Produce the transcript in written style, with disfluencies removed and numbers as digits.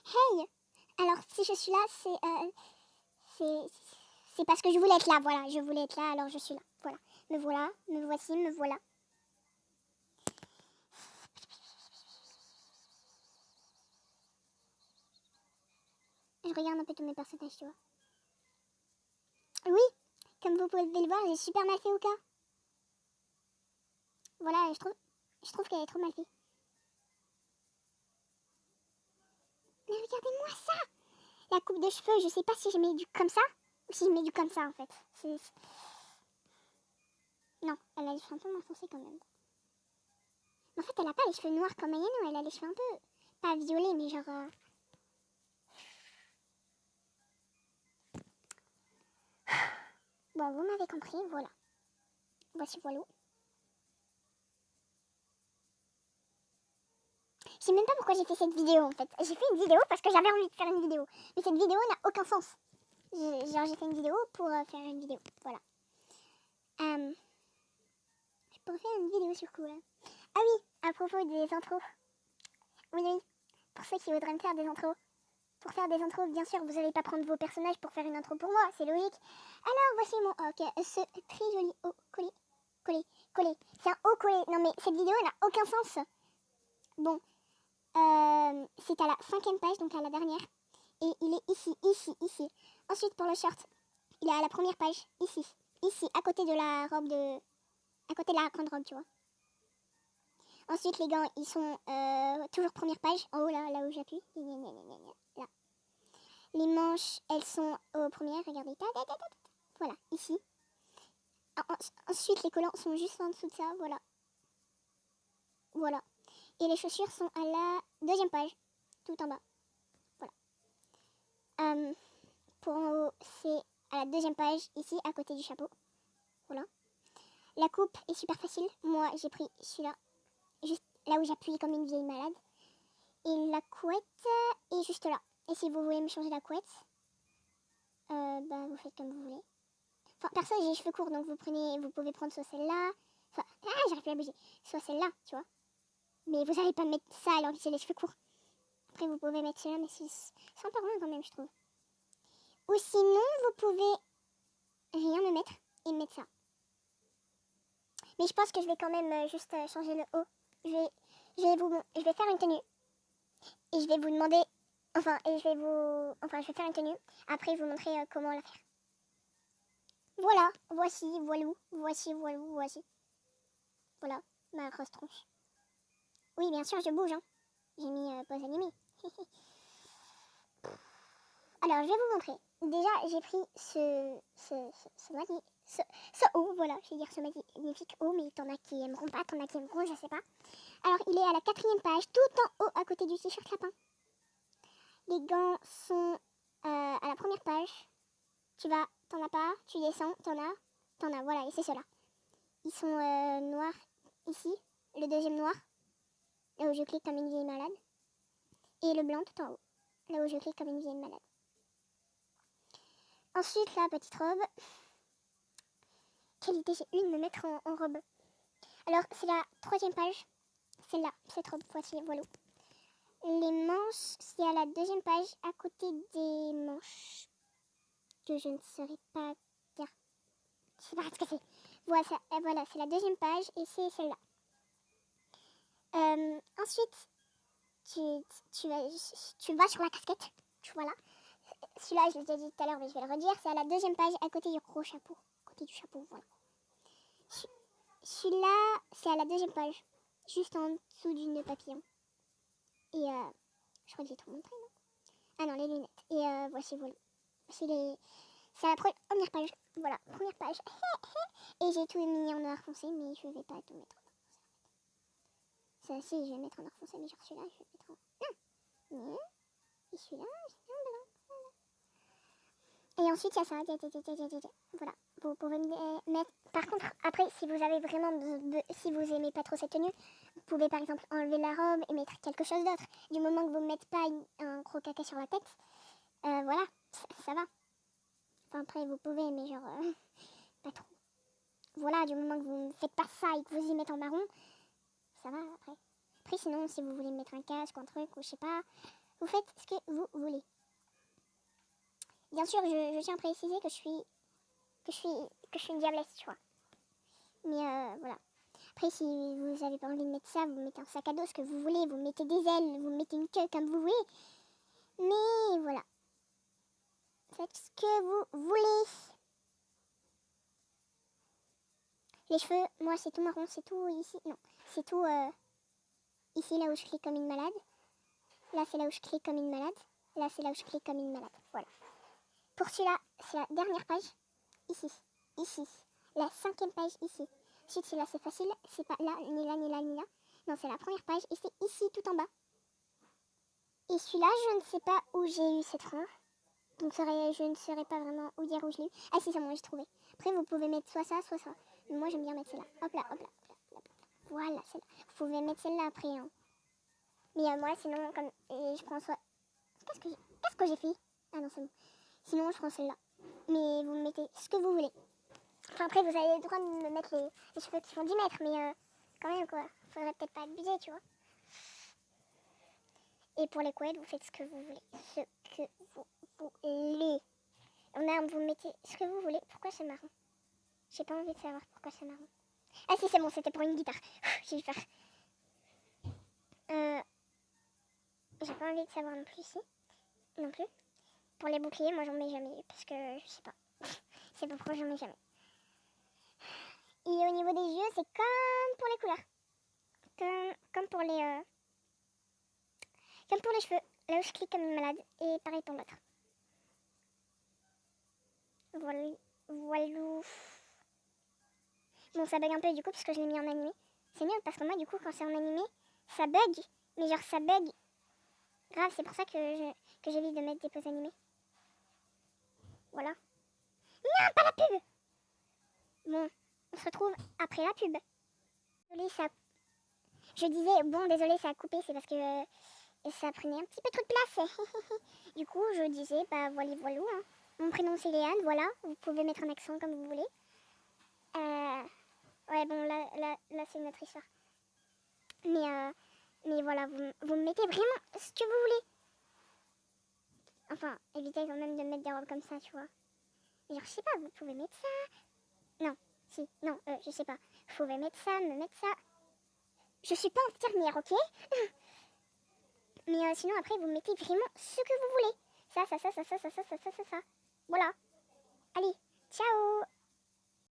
Hey! Alors, si je suis là, c'est parce que je voulais être là, voilà. Je voulais être là, alors je suis là. Voilà. Me voilà, me voici, me voilà. Je regarde un peu tous mes personnages, tu vois. Oui, comme vous pouvez le voir, j'ai super mal fait au cas. Voilà, je trouve qu'elle est trop mal faite. Mais regardez-moi ça! La coupe de cheveux, je sais pas si je mets du comme ça ou si je mets du comme ça en fait. Non, elle a les cheveux un peu moins foncés quand même. En fait, elle a pas les cheveux noirs comme Ayano, elle a les cheveux un peu, pas violets, mais genre... Bon, vous m'avez compris, voilà. Voici voilà. Je sais même pas pourquoi j'ai fait cette vidéo en fait. J'ai fait une vidéo parce que j'avais envie de faire une vidéo. Mais cette vidéo n'a aucun sens. Genre j'ai fait une vidéo pour faire une vidéo. Voilà. Je pourrais faire une vidéo sur quoi? Ah oui, à propos des intros. Oui, oui. Pour ceux qui voudraient me faire des intros. Pour faire des intros, bien sûr, vous n'allez pas prendre vos personnages pour faire une intro pour moi, c'est logique. Alors voici mon... Ok, ce très joli haut collé. Collé, collé. C'est un haut collé. Non mais cette vidéo n'a aucun sens. Bon. C'est à la 5e page, donc à la dernière. Et il est ici, ici, ici. Ensuite, pour le short, il est à la première page, ici. Ici, à côté de la robe de... À côté de la grande robe, tu vois. Ensuite, les gants, ils sont toujours première page, en haut, là où j'appuie. Là. Les manches, elles sont aux premières, regardez. Voilà, ici. Ensuite, les collants sont juste en dessous de ça, voilà. Voilà. Et les chaussures sont à la 2e page, tout en bas. Voilà. Pour en haut, c'est à la 2e page, ici, à côté du chapeau. Voilà. La coupe est super facile. Moi, j'ai pris celui-là, juste là où j'appuie comme une vieille malade. Et la couette est juste là. Et si vous voulez me changer la couette, bah, vous faites comme vous voulez. Enfin, perso, j'ai les cheveux courts, donc vous pouvez prendre soit celle-là. Enfin, j'arrive plus à bouger. Soit celle-là, tu vois. Mais vous n'allez pas mettre ça alors que j'ai les cheveux courts. Après, vous pouvez mettre celle-là, mais c'est un peu loin quand même, je trouve. Ou sinon, vous pouvez rien me mettre et me mettre ça. Mais je pense que je vais quand même juste changer le haut. Je vais faire une tenue. Et je vais vous demander... je vais faire une tenue. Après, je vous montrer comment la faire. Voilà, voici, voilou, voici, voilou, voici. Voilà, ma grosse tronche. Oui, bien sûr, je bouge, hein. J'ai mis pause animée. Alors, je vais vous montrer. Déjà, j'ai pris ce haut, voilà, je vais dire ce magnifique haut, mais t'en as qui aimeront pas, t'en as qui aimeront, je sais pas. Alors, il est à la 4e page, tout en haut, à côté du t-shirt lapin. Les gants sont à la première page. T'en as pas, tu descends, t'en as, voilà, et c'est ceux-là. Ils sont noirs ici, le 2e noir, là où je clique comme une vieille malade. Et le blanc tout en haut, là où je clique comme une vieille malade. Ensuite, la petite robe. Quelle idée j'ai eu de me mettre en robe. Alors, c'est la 3e page. Celle-là, cette robe, voici, voilà. Les manches, c'est à la 2e page, à côté des manches. Que je ne saurais pas dire. Je sais pas ce que c'est. Voilà, c'est la 2e page et c'est celle-là. Ensuite, tu vas sur la casquette. Voilà. Celui-là, je l'ai déjà dit tout à l'heure, mais je vais le redire. C'est à la 2e page, à côté du gros chapeau. À côté du chapeau, voilà. Celui-là, c'est à la 2e page. Juste en dessous du nœud papillon. Et je crois que j'ai tout montré, non? Ah non, les lunettes. Et voici, voilà. C'est à la première page. Voilà, première page. Et j'ai tout mis en noir foncé, mais je vais pas tout mettre en noir foncé. Ça, si, je vais mettre en noir foncé, mais genre celui-là, je vais mettre en... Non. Et celui-là, je vais en blanc. Et ensuite, il y a ça. Voilà. Vous pouvez mettre... Par contre, après, si vous avez vraiment... si vous aimez pas trop cette tenue, vous pouvez par exemple enlever la robe et mettre quelque chose d'autre. Du moment que vous ne mettez pas un gros caca sur la tête, voilà, ça va. Enfin, après, vous pouvez, mais genre... pas trop. Voilà, du moment que vous ne faites pas ça et que vous y mettez en marron, ça va après. Après, sinon, si vous voulez mettre un casque ou un truc, ou je sais pas, vous faites ce que vous voulez. Bien sûr, je tiens à préciser que je suis une diablesse, tu vois. Mais voilà. Après, si vous avez pas envie de mettre ça, vous mettez un sac à dos, ce que vous voulez, vous mettez des ailes, vous mettez une queue comme vous voulez. Mais voilà. Faites ce que vous voulez. Les cheveux, moi c'est tout marron, c'est tout ici. Non, c'est tout ici là où je clique comme une malade. Là c'est là où je clique comme une malade. Là c'est là où je clique comme une malade. Voilà. Pour celui-là, c'est la dernière page. Ici. Ici. La 5e page ici. Ensuite celui-là c'est facile. C'est pas là, ni là, ni là, ni là. Non, c'est la première page et c'est ici tout en bas. Et celui-là, je ne sais pas où j'ai eu cette frange. Donc je ne saurais pas vraiment où dire où je l'ai eu. Ah si, c'est bon, j'ai trouvé. Après, vous pouvez mettre soit ça, soit ça. Mais moi, j'aime bien mettre celle-là. Hop là, hop là, hop là, hop là. Voilà, celle-là. Vous pouvez mettre celle-là après. Hein. Mais moi, sinon, comme je prends soit... Qu'est-ce que j'ai fait? Ah non, c'est bon. Sinon, je prends celle-là. Mais vous mettez ce que vous voulez. Enfin, après, vous avez le droit de me mettre les cheveux qui font 10 mètres. Mais quand même, quoi. Faudrait peut-être pas abuser, tu vois. Et pour les couettes, vous faites ce que vous voulez. Ce que vous voulez. En arme, vous mettez ce que vous voulez. Pourquoi c'est marron? J'ai pas envie de savoir pourquoi c'est marron. Ah si, c'est bon, c'était pour une guitare. J'ai eu peur. J'ai pas envie de savoir non plus ici. Non plus. Pour les boucliers, moi j'en mets jamais. Parce que je sais pas. C'est pas pourquoi j'en mets jamais. Et au niveau des yeux, c'est comme pour les couleurs. Comme pour les... Comme pour les cheveux. Là où je clique comme une malade. Et pareil pour l'autre. Voilà. Bon, ça bug un peu du coup parce que je l'ai mis en animé. C'est mieux parce que moi, du coup, quand c'est en animé, ça bug. Mais genre, ça bug. Grave, c'est pour ça que j'évite de mettre des pauses animées. Voilà. Non, pas la pub! Bon, on se retrouve après la pub. Désolé, ça... Je disais, bon, désolé, ça a coupé, c'est parce que ça prenait un petit peu trop de place. Du coup, je disais, bah voilà, voilà. Hein. Mon prénom c'est Léane, voilà. Vous pouvez mettre un accent comme vous voulez. Ouais, bon, là c'est notre histoire. Mais voilà, vous mettez vraiment ce que vous voulez. Enfin, évitez quand même de mettre des robes comme ça, tu vois. Genre, je sais pas, vous pouvez mettre ça. Non, si, non, je sais pas. Vous pouvez mettre ça, me mettre ça. Je suis pas infirmière, ok? Mais sinon, après, vous mettez vraiment ce que vous voulez. Ça. Voilà. Allez, ciao!